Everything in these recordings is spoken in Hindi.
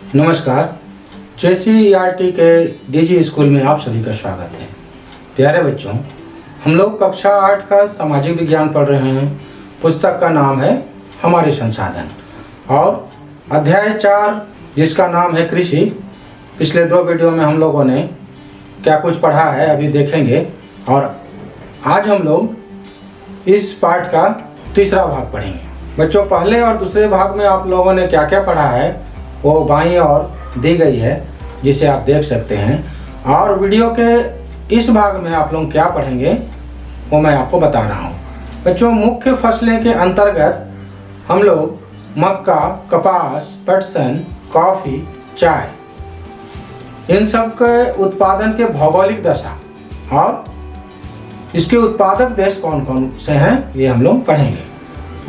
नमस्कार। JCERT के DG स्कूल में आप सभी का स्वागत है। प्यारे बच्चों, हम लोग कक्षा 8 का सामाजिक विज्ञान पढ़ रहे हैं। पुस्तक का नाम है हमारे संसाधन और अध्याय 4 जिसका नाम है कृषि। पिछले 2 वीडियो में हम लोगों ने क्या कुछ पढ़ा है अभी देखेंगे और आज हम लोग इस पाठ का तीसरा भाग पढ़ेंगे। बच्चों, पहले और दूसरे भाग में आप लोगों ने क्या क्या पढ़ा है वो बाईं ओर दी गई है, जिसे आप देख सकते हैं। और वीडियो के इस भाग में आप लोग क्या पढ़ेंगे वो मैं आपको बता रहा हूँ। बच्चों, मुख्य फसलें के अंतर्गत हम लोग मक्का, कपास, पटसन, कॉफ़ी, चाय, इन सब के उत्पादन के भौगोलिक दशा और इसके उत्पादक देश कौन कौन से हैं ये हम लोग पढ़ेंगे।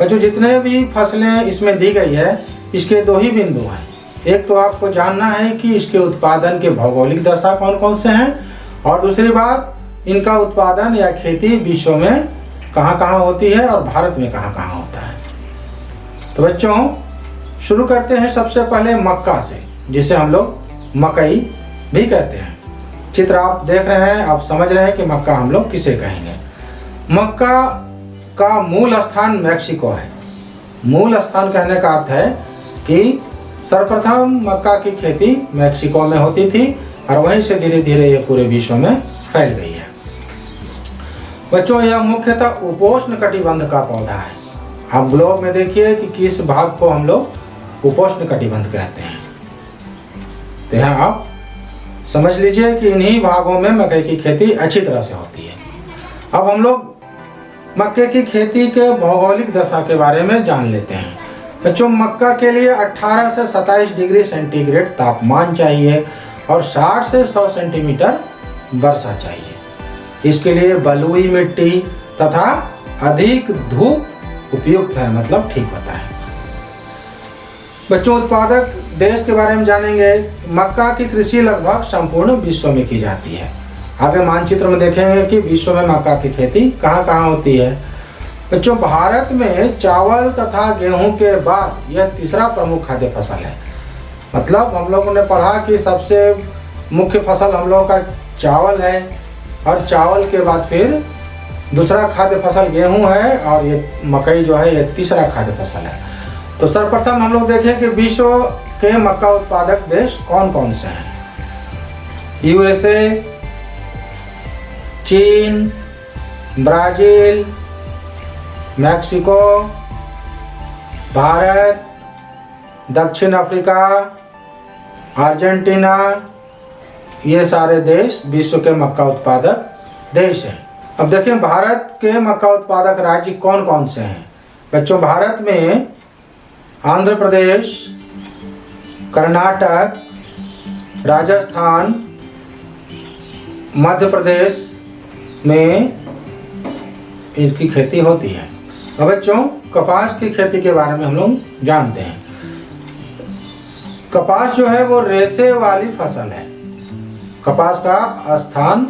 बच्चों, जितने भी फसलें इसमें दी गई है इसके 2 ही बिंदु हैं। एक तो आपको जानना है कि इसके उत्पादन के भौगोलिक दशा कौन कौन से हैं और दूसरी बात इनका उत्पादन या खेती विश्व में कहाँ कहाँ होती है और भारत में कहाँ कहाँ होता है। तो बच्चों, शुरू करते हैं सबसे पहले मक्का से, जिसे हम लोग मकई भी कहते हैं। चित्र आप देख रहे हैं, आप समझ रहे हैं कि मक्का हम लोग किसे कहेंगे। मक्का का मूल स्थान मैक्सिको है। मूल स्थान कहने का अर्थ है कि सर्वप्रथम मक्का की खेती मैक्सिको में होती थी और वहीं से धीरे धीरे ये पूरे विश्व में फैल गई है। बच्चों, यह मुख्यतः उपोष्ण कटिबंध का पौधा है। आप ग्लोब में देखिए कि किस भाग को हम लोग उपोष्ण कटिबंध कहते हैं। तो यहाँ आप समझ लीजिए कि इन्हीं भागों में मकई की खेती अच्छी तरह से होती है। अब हम लोग मक्के की खेती के भौगोलिक दशा के बारे में जान लेते हैं। बच्चों, मक्का के लिए 18 से 27 डिग्री सेंटीग्रेड तापमान चाहिए और 60 से 100 सेंटीमीटर वर्षा चाहिए। इसके लिए बलुई मिट्टी तथा अधिक धूप उपयुक्त है, मतलब ठीक होता है। बच्चों, उत्पादक देश के बारे में जानेंगे। मक्का की कृषि लगभग संपूर्ण विश्व में की जाती है। आगे मानचित्र में देखेंगे कि विश्व में मक्का की खेती कहाँ कहाँ होती है। बच्चों, भारत में चावल तथा गेहूं के बाद यह तीसरा प्रमुख खाद्य फसल है। मतलब हम लोगों ने पढ़ा कि सबसे मुख्य फसल हम लोगों का चावल है और चावल के बाद फिर दूसरा खाद्य फसल गेहूं है और ये मकई जो है ये तीसरा खाद्य फसल है। तो सर्वप्रथम हम लोग देखें कि विश्व के मक्का उत्पादक देश कौन कौन से हैं। USA, चीन, ब्राज़ील, मैक्सिको, भारत, दक्षिण अफ्रीका, अर्जेंटीना, ये सारे देश विश्व के मक्का उत्पादक देश हैं। अब देखें भारत के मक्का उत्पादक राज्य कौन कौन से हैं। बच्चों, भारत में आंध्र प्रदेश, कर्नाटक, राजस्थान, मध्य प्रदेश में इनकी खेती होती है। अब बच्चों, कपास की खेती के बारे में हम लोग जानते हैं। कपास जो है वो रेशे वाली फसल है। कपास का स्थान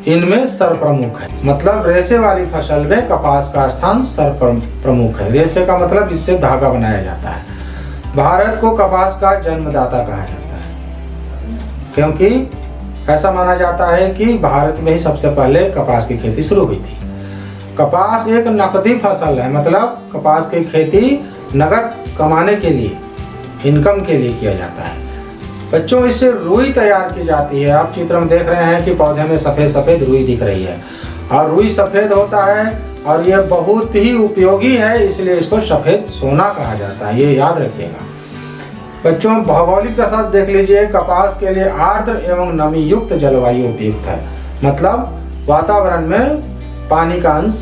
इनमें सर्वप्रमुख है। मतलब रेशे वाली फसल में कपास का स्थान सर्वप्रमुख है। रेशे का मतलब इससे धागा बनाया जाता है। भारत को कपास का जन्मदाता कहा जाता है, क्योंकि ऐसा माना जाता है कि भारत में ही सबसे पहले कपास की खेती शुरू हुई थी। कपास एक नकदी फसल है, मतलब कपास की खेती नकद कमाने के लिए, इनकम के लिए किया जाता है। बच्चों, इससे रुई तैयार की जाती है। आप चित्र में देख रहे हैं कि पौधे में सफ़ेद सफ़ेद रुई दिख रही है और रुई सफ़ेद होता है और ये बहुत ही उपयोगी है, इसलिए इसको सफ़ेद सोना कहा जाता है, ये याद रखिएगा। बच्चों, भौगोलिक दशा देख लीजिए। कपास के लिए आर्द्र एवं नमी युक्त जलवायु उपयुक्त है। मतलब वातावरण में पानी का अंश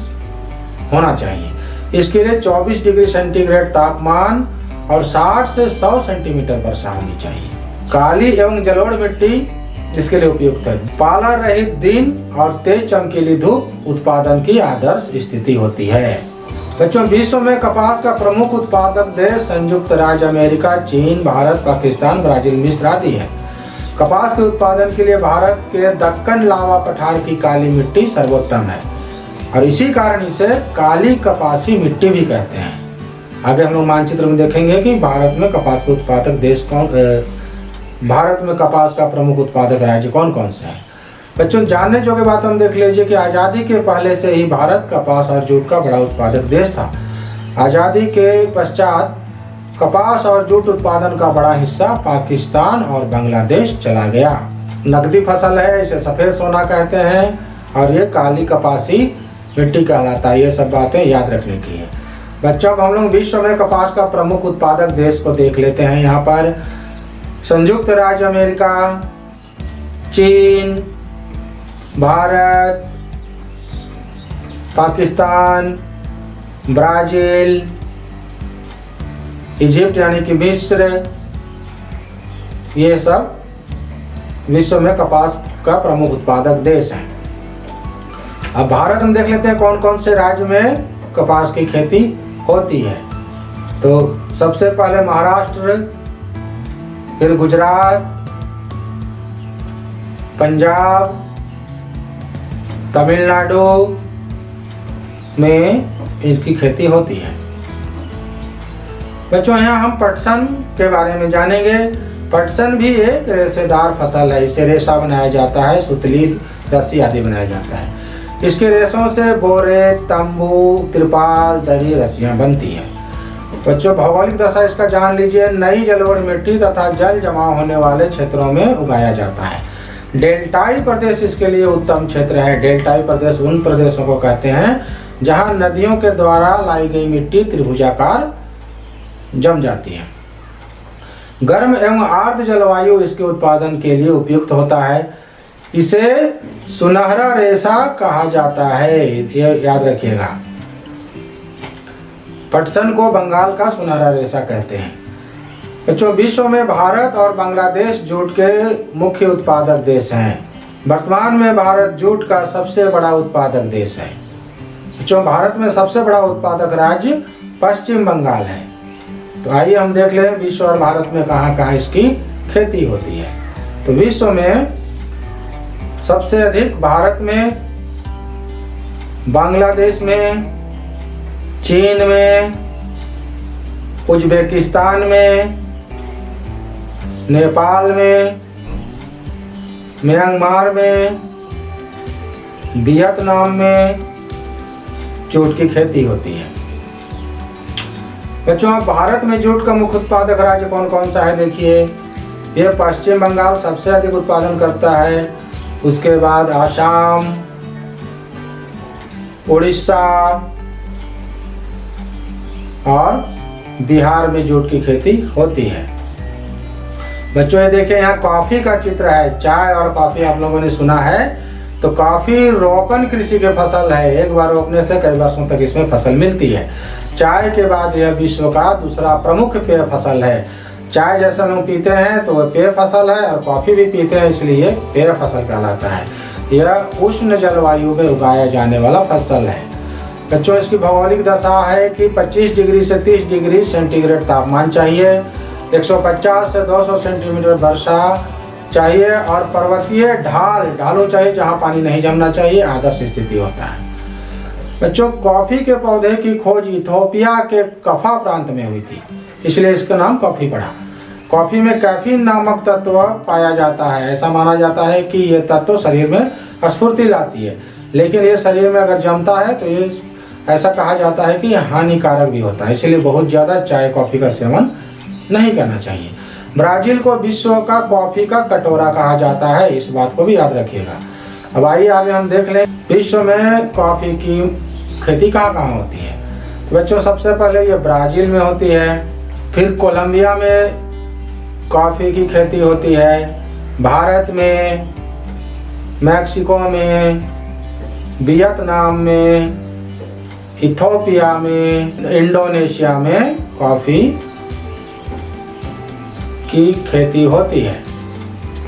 होना चाहिए। इसके लिए 24 डिग्री सेंटीग्रेड तापमान और 60 से 100 सेंटीमीटर वर्षा होनी चाहिए। काली एवं जलोढ़ मिट्टी इसके लिए उपयुक्त है। पाला रहित दिन और तेज चमकीली धूप उत्पादन की आदर्श स्थिति होती है। बच्चों, विश्व में कपास का प्रमुख उत्पादक देश संयुक्त राज्य अमेरिका, चीन, भारत, पाकिस्तान, ब्राजील, मिस्र आदि है। कपास के उत्पादन के लिए भारत के दक्कन लावा पठार की काली मिट्टी सर्वोत्तम है और इसी कारण इसे काली कपासी मिट्टी भी कहते हैं। आगे हम लोग मानचित्र में देखेंगे कि भारत में कपास के उत्पादक देश कौन, भारत में कपास का प्रमुख उत्पादक राज्य कौन कौन से हैं। बच्चों जानने जोगे बात हम देख लीजिए कि आज़ादी के पहले से ही भारत कपास और जूट का बड़ा उत्पादक देश था। आज़ादी के पश्चात कपास और जूट उत्पादन का बड़ा हिस्सा पाकिस्तान और बांग्लादेश चला गया। नकदी फसल है, इसे सफ़ेद सोना कहते हैं, और ये काली कपासी मिट्टी कहलाता है। ये सब बातें याद रखने की है। बच्चों को हम लोग विश्व में कपास का प्रमुख उत्पादक देश को देख लेते हैं। यहाँ पर संयुक्त राज्य अमेरिका, चीन, भारत, पाकिस्तान, ब्राज़ील, इजिप्ट यानी कि मिस्र, ये सब विश्व में कपास का प्रमुख उत्पादक देश हैं। अब भारत हम देख लेते हैं कौन कौन से राज्य में कपास की खेती होती है। तो सबसे पहले महाराष्ट्र, फिर गुजरात, पंजाब, तमिलनाडु में इनकी खेती होती है। बच्चों यहाँ हम पटसन के बारे में जानेंगे। पटसन भी एक रेशेदार फसल है। इससे रेशा बनाया जाता है, सुतली, रस्सी आदि बनाया जाता है। इसके रेशों से बोरे, तंबू, तिरपाल, दरी, रस्सियाँ बनती हैं। बच्चों भौगोलिक दशा इसका जान लीजिए। नई जलोढ़ मिट्टी तथा जल जमाव होने वाले क्षेत्रों में उगाया जाता है। डेल्टाई प्रदेश इसके लिए उत्तम क्षेत्र है। डेल्टाई प्रदेश उन प्रदेशों को कहते हैं जहाँ नदियों के द्वारा लाई गई मिट्टी त्रिभुजाकार जम जाती है। गर्म एवं आर्द्र जलवायु इसके उत्पादन के लिए उपयुक्त होता है। इसे सुनहरा रेशा कहा जाता है, ये याद रखिएगा। पटसन को बंगाल का सुनहरा रेशा कहते हैं। बच्चों विश्व में भारत और बांग्लादेश जूट के मुख्य उत्पादक देश हैं। वर्तमान में भारत जूट का सबसे बड़ा उत्पादक देश है। बच्चों भारत में सबसे बड़ा उत्पादक राज्य पश्चिम बंगाल है। तो आइए हम देख लें विश्व और भारत में कहाँ कहाँ इसकी खेती होती है। तो विश्व में सबसे अधिक भारत में, बांग्लादेश में, चीन में, उज्बेकिस्तान में, नेपाल में, म्यांमार में, वियतनाम में जूट की खेती होती है। बच्चों भारत में जूट का मुख्य उत्पादक राज्य कौन कौन सा है देखिए। ये पश्चिम बंगाल सबसे अधिक उत्पादन करता है। उसके बाद आसाम, उड़ीसा और बिहार में जूट की खेती होती है। बच्चों ये देखिए यहाँ कॉफ़ी का चित्र है। चाय और कॉफ़ी आप लोगों ने सुना है। तो कॉफ़ी रोपण कृषि की फसल है। एक बार रोपने से कई वर्षों तक इसमें फसल मिलती है। चाय के बाद यह विश्व का दूसरा प्रमुख पेय फसल है। चाय जैसे लोग पीते हैं तो वह पेय फसल है, और कॉफ़ी भी पीते हैं इसलिए पेय फसल कहलाता है। यह उष्ण जलवायु में उगाया जाने वाला फसल है। बच्चों इसकी भौगोलिक दशा है कि 25 डिग्री से 30 डिग्री सेंटीग्रेड तापमान चाहिए, 150 से 200 सेंटीमीटर वर्षा चाहिए, और पर्वतीय ढाल चाहिए जहाँ पानी नहीं जमना चाहिए, आदर्श स्थिति होता है। बच्चों कॉफ़ी के पौधे की खोज इथोपिया के कफा प्रांत में हुई थी, इसलिए इसका नाम कॉफ़ी पड़ा। कॉफ़ी में कैफीन नामक तत्व पाया जाता है। ऐसा माना जाता है कि ये तत्व शरीर में स्फूर्ति लाती है, लेकिन ये शरीर में अगर जमता है तो ये ऐसा कहा जाता है कि हानिकारक भी होता है। इसलिए बहुत ज़्यादा चाय कॉफ़ी का सेवन नहीं करना चाहिए। ब्राज़ील को विश्व का कॉफ़ी का कटोरा कहा जाता है, इस बात को भी याद रखिएगा। अब आइए आगे हम देख लें विश्व में कॉफ़ी की खेती कहाँ कहाँ होती है। तो बच्चों सबसे पहले ये ब्राज़ील में होती है, फिर कोलंबिया में कॉफ़ी की खेती होती है, भारत में, मैक्सिको में, वियतनाम में, इथोपिया में, इंडोनेशिया में कॉफ़ी की खेती होती है।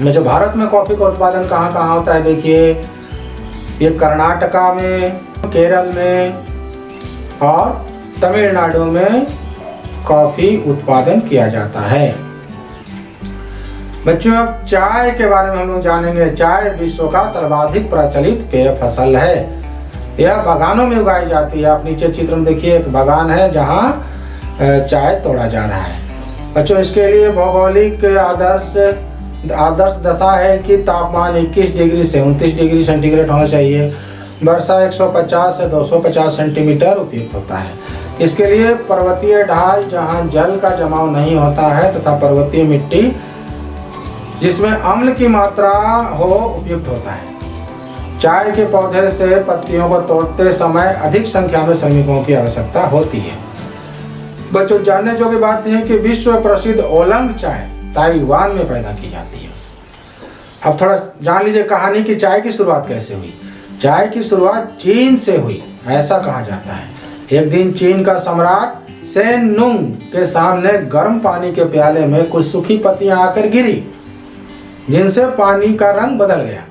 जब भारत में कॉफ़ी का उत्पादन कहाँ कहाँ होता है देखिए, ये कर्नाटका में, केरल में और तमिलनाडु में कॉफ़ी उत्पादन किया जाता है। बच्चों अब चाय के बारे में हम लोग जानेंगे। चाय विश्व का सर्वाधिक प्रचलित पेय फसल है। यह बागानों में उगाई जाती है। आप नीचे चित्र में देखिए एक बागान है जहाँ चाय तोड़ा जा रहा है। बच्चों, इसके लिए भौगोलिक आदर्श दशा है कि तापमान 21 डिग्री से 29 डिग्री सेंटीग्रेड होना चाहिए। वर्षा 150 से 250 सेंटीमीटर उपयुक्त होता है। इसके लिए पर्वतीय ढाल जहां जल का जमाव नहीं होता है तथा पर्वतीय मिट्टी जिसमें अम्ल की मात्रा हो उपयुक्त होता है। चाय के पौधे से पत्तियों को तोड़ते समय अधिक संख्या में श्रमिकों की आवश्यकता होती है। बच्चों, जानने जोगी बात यह है कि विश्व प्रसिद्ध ओलंग चाय ताइवान में पैदा की जाती है। अब थोड़ा जान लीजिए कहानी की चाय की शुरुआत कैसे हुई। चाय की शुरुआत चीन से हुई, ऐसा कहा जाता है। एक दिन चीन का सम्राट सेन नुंग के सामने गर्म पानी के प्याले में कुछ सूखी पत्तियां आकर गिरी, जिनसे पानी का रंग बदल गया।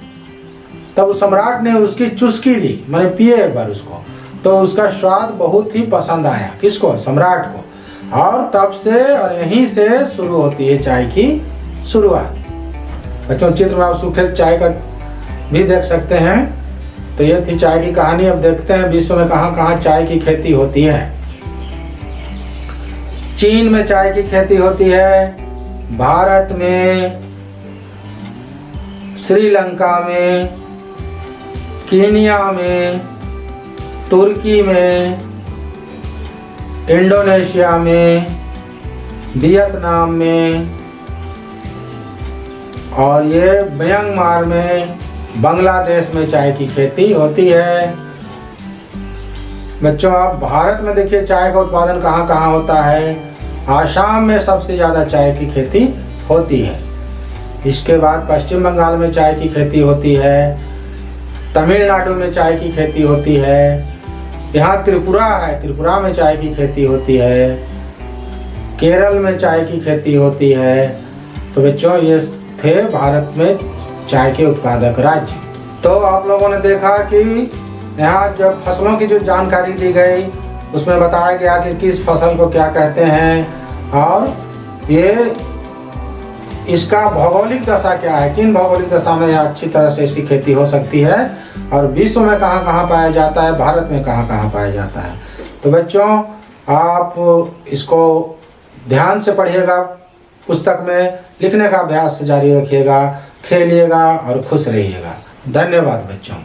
तब सम्राट ने उसकी चुस्की ली, मैंने पिए एक बार उसको, तो उसका स्वाद बहुत ही पसंद आया। किसको? सम्राट को। और तब से और यहीं से शुरू होती है चाय की शुरुआत। बच्चों, चित्र में आप सूखे चाय का भी देख सकते हैं। तो ये थी चाय की कहानी। अब देखते हैं विश्व में कहां कहां चाय की खेती होती है। चीन में चाय की खेती होती है, भारत में, श्रीलंका में, कीनिया में, तुर्की में, इंडोनेशिया में, वियतनाम में, और ये म्यांमार में, बांग्लादेश में चाय की खेती होती है। बच्चों, अब भारत में देखिए चाय का उत्पादन कहाँ कहाँ होता है। आसाम में सबसे ज़्यादा चाय की खेती होती है। इसके बाद पश्चिम बंगाल में चाय की खेती होती है, तमिलनाडु में चाय की खेती होती है, यहाँ त्रिपुरा है, त्रिपुरा में चाय की खेती होती है, केरल में चाय की खेती होती है। तो बच्चों, ये थे भारत में चाय के उत्पादक राज्य। तो आप लोगों ने देखा कि यहाँ जब फसलों की जो जानकारी दी गई उसमें बताया गया कि किस फसल को क्या कहते हैं और ये इसका भौगोलिक दशा क्या है, किन भौगोलिक दशा में अच्छी तरह से इसकी खेती हो सकती है, और विश्व में कहाँ कहाँ पाया जाता है, भारत में कहाँ कहाँ पाया जाता है। तो बच्चों, आप इसको ध्यान से पढ़िएगा, पुस्तक में लिखने का अभ्यास जारी रखिएगा, खेलिएगा और खुश रहिएगा। धन्यवाद बच्चों।